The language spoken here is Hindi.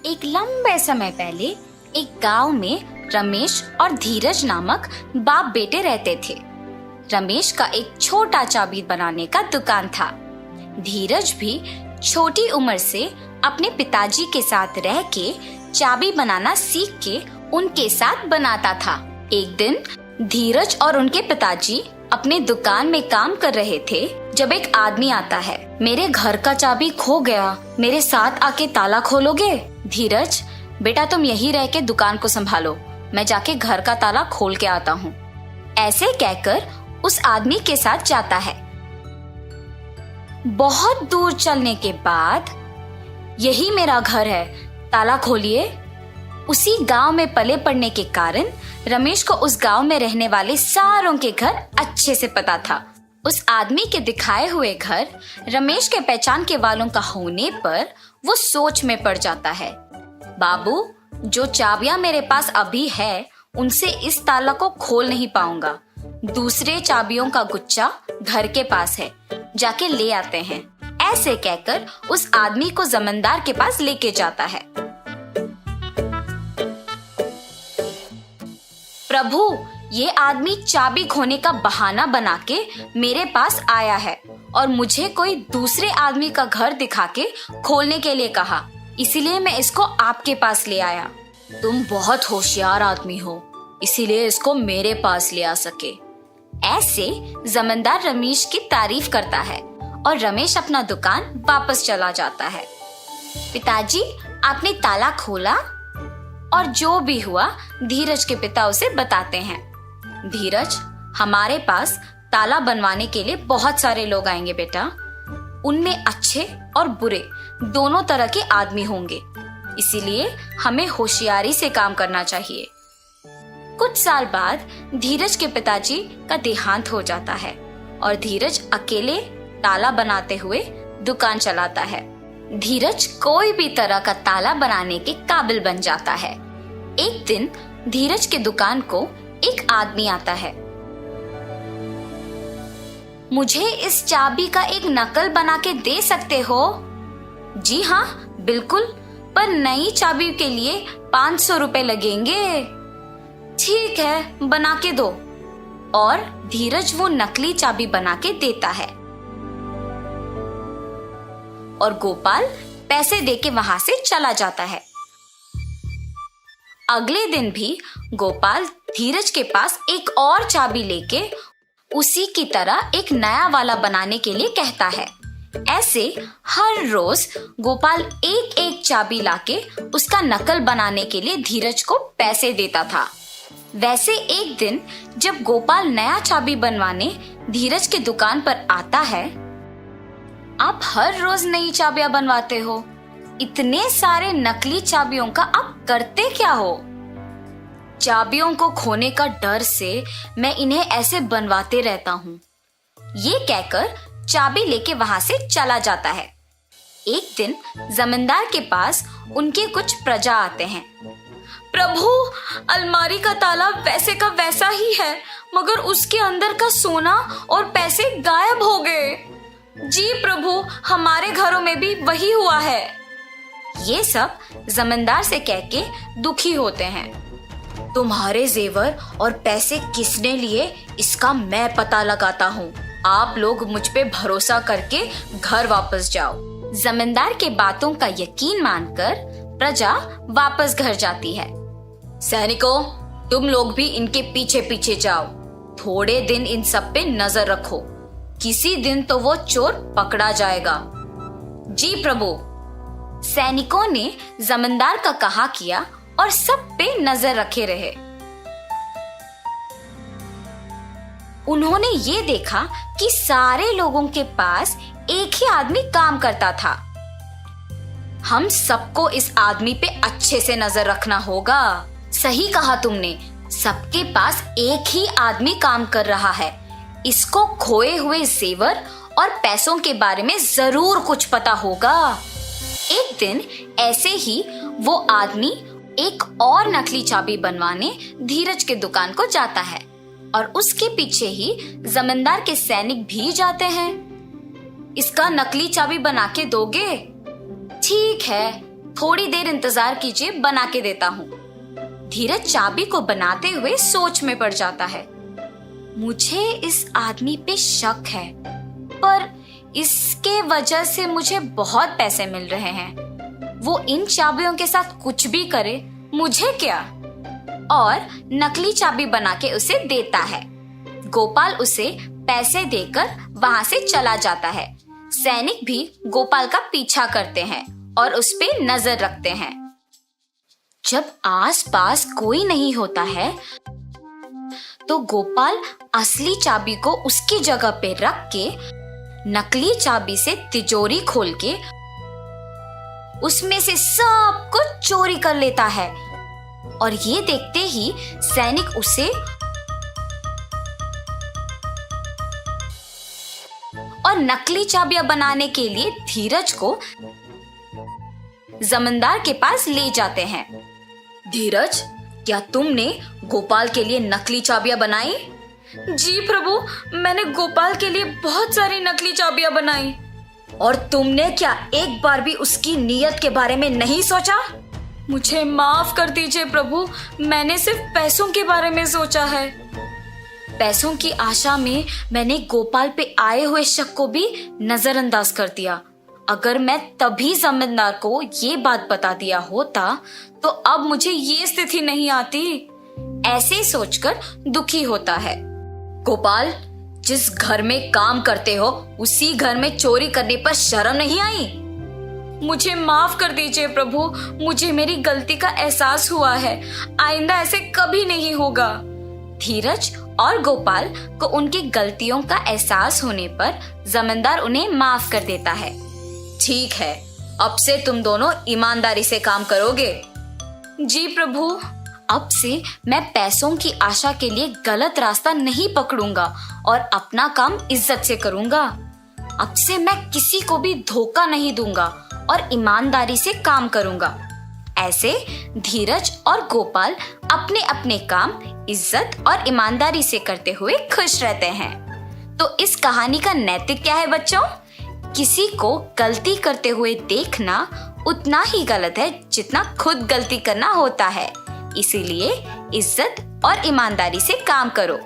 एक लंबे समय पहले एक गांव में रमेश और धीरज नामक बाप बेटे रहते थे। रमेश का एक छोटा चाबी बनाने का दुकान था। धीरज भी छोटी उम्र से अपने पिताजी के साथ रह के चाबी बनाना सीख के उनके साथ बनाता था। एक दिन धीरज और उनके पिताजी अपने दुकान में काम कर रहे थे जब एक आदमी आता है। मेरे घर का चाबी खो गया, मेरे साथ आके ताला खोलोगे? धीरज, बेटा तुम यहीं रह के दुकान को संभालो, मैं जाके घर का ताला खोल के आता हूँ। ऐसे कहकर उस आदमी के साथ जाता है। बहुत दूर चलने के बाद, यही मेरा घर है, ताला खोलिए। उसी गांव में पले पड़ने के कारण रमेश को उस गांव में रहने वाले सारों के घर अच्छे से पता था। उस आदमी के दिखाए हुए घर रमेश के पहचान के वालों का होने पर वो सोच में पड़ जाता है। बाबू, जो चाबियां मेरे पास अभी है उनसे इस ताला को खोल नहीं पाऊंगा। दूसरे चाबियों का गुच्छा घर के पास है, जाके ले आते हैं। ऐसे कहकर उस आदमी को जमींदार के पास लेके जाता है। प्रभु, ये आदमी चाबी खोने का बहाना बना के मेरे पास आया है और मुझे कोई दूसरे आदमी का घर दिखा के खोलने के लिए कहा, इसीलिए मैं इसको आपके पास ले आया। तुम बहुत होशियार आदमी हो, इसीलिए इसको मेरे पास ले आ सके। ऐसे जमींदार रमेश की तारीफ करता है और रमेश अपना दुकान वापस चला जाता है। पिताजी, आपने ताला खोला? और जो भी हुआ धीरज के पिता उसे बताते हैं। धीरज, हमारे पास ताला बनवाने के लिए बहुत सारे लोग आएंगे बेटा। उनमें अच्छे और बुरे दोनों तरह के आदमी होंगे, इसीलिए हमें होशियारी से काम करना चाहिए। कुछ साल बाद धीरज के पिताजी का देहांत हो जाता है और धीरज अकेले ताला बनाते हुए दुकान चलाता है। धीरज कोई भी तरह का ताला बनाने के काबिल बन जाता है। एक दिन धीरज के दुकान को एक आदमी आता है। मुझे इस चाबी का एक नकल बना के दे सकते हो? जी हाँ, बिल्कुल, पर नई चाबी के लिए 500 रुपए लगेंगे। ठीक है, बना के दो। और धीरज वो नकली चाबी बना के देता है और गोपाल पैसे देके वहां से चला जाता है। अगले दिन भी गोपाल धीरज के पास एक और चाबी लेके उसी की तरह एक नया वाला बनाने के लिए कहता है। ऐसे हर रोज गोपाल एक एक चाबी लाके उसका नकल बनाने के लिए धीरज को पैसे देता था। वैसे एक दिन जब गोपाल नया चाबी बनवाने धीरज के दुकान पर आता है। आप हर रोज नई चाबियां बनवाते हो, इतने सारे नकली चाबियों का आप करते क्या हो? चाबियों को खोने का डर से मैं इन्हें ऐसे बनवाते रहता हूँ। ये कहकर चाबी लेके वहां से चला जाता है। एक दिन जमींदार के पास उनके कुछ प्रजा आते हैं। प्रभु, अलमारी का ताला वैसे का वैसा ही है, मगर उसके अंदर का सोना और पैसे गायब हो गए। जी प्रभु, हमारे घरों में भी वही हुआ है। ये सब जमींदार से कह के दुखी होते हैं। तुम्हारे जेवर और पैसे किसने लिए, इसका मैं पता लगाता हूँ। आप लोग मुझ पे भरोसा करके घर वापस जाओ। जमींदार के बातों का यकीन मानकर प्रजा वापस घर जाती है। सैनिकों, तुम लोग भी इनके पीछे पीछे जाओ। थोड़े दिन इन सब पे नजर रखो, किसी दिन तो वो चोर पकड़ा जाएगा। जी प्रभु। सैनिकों ने जमींदार का कहा किया और सब पे नजर रखे रहे। उन्होंने ये देखा कि सारे लोगों के पास एक ही आदमी काम करता था। हम सबको इस आदमी पे अच्छे से नजर रखना होगा। सही कहा तुमने, सबके पास एक ही आदमी काम कर रहा है। इसको खोए हुए जेवर और पैसों के बारे में जरूर कुछ पता होगा। एक दिन ऐसे ही वो आदमी एक और नकली चाबी बनवाने धीरज के दुकान को जाता है और उसके पीछे ही जमींदार के सैनिक भी जाते हैं। इसका नकली चाबी बना के दोगे? ठीक है, थोड़ी देर इंतजार कीजिए, बना के देता हूँ। धीरज चाबी को बनाते हुए सोच में पड़ जाता है। मुझे इस आदमी पे शक है, पर इसके वजह से मुझे बहुत पैसे मिल रहे हैं। वो इन चाबियों के साथ कुछ भी करे, मुझे क्या। और नकली चाबी बना के उसे देता है। गोपाल उसे पैसे देकर वहां से चला जाता है। सैनिक भी गोपाल का पीछा करते हैं और उस पे नजर रखते हैं। जब आसपास कोई नहीं होता है तो गोपाल असली चाबी को उसकी जगह पे रख के नकली चाबी से तिजोरी खोल के उसमें से सब कुछ चोरी कर लेता है। और ये देखते ही सैनिक उसे और नकली चाबियां बनाने के लिए धीरज को जमींदार के पास ले जाते हैं। धीरज, क्या तुमने गोपाल के लिए नकली चाबियां बनाई? जी प्रभु, मैंने गोपाल के लिए बहुत सारी नकली चाबियां बनाई। और तुमने क्या एक बार भी उसकी नीयत के बारे में नहीं सोचा? मुझे माफ कर दीजिए प्रभु, मैंने सिर्फ पैसों के बारे में सोचा है। पैसों की आशा में मैंने गोपाल पे आए हुए शक को भी नजरअंदाज कर दिया। अगर मैं तभी जमींदार को ये बात बता दिया होता तो अब मुझे ये स्थिति नहीं आती। ऐसे सोचकर दुखी होता है। गोपाल, जिस घर में काम करते हो उसी घर में चोरी करने पर शर्म नहीं आई? मुझे माफ कर दीजिए प्रभु, मुझे मेरी गलती का एहसास हुआ है। आइंदा ऐसे कभी नहीं होगा। धीरज और गोपाल को उनकी गलतियों का एहसास होने पर जमींदार उन्हें माफ कर देता है। ठीक है, अब से तुम दोनों ईमानदारी से काम करोगे। जी प्रभु, अब से मैं पैसों की आशा के लिए गलत रास्ता नहीं पकड़ूंगा और अपना काम इज्जत से करूंगा। अब से मैं किसी को भी धोखा नहीं दूंगा और ईमानदारी से काम करूंगा। ऐसे धीरज और गोपाल अपने अपने काम इज्जत और ईमानदारी से करते हुए खुश रहते हैं। तो इस कहानी का नैतिक क्या है बच्चों? किसी को गलती करते हुए देखना उतना ही गलत है जितना खुद गलती करना होता है। इसीलिए इज्जत और ईमानदारी से काम करो।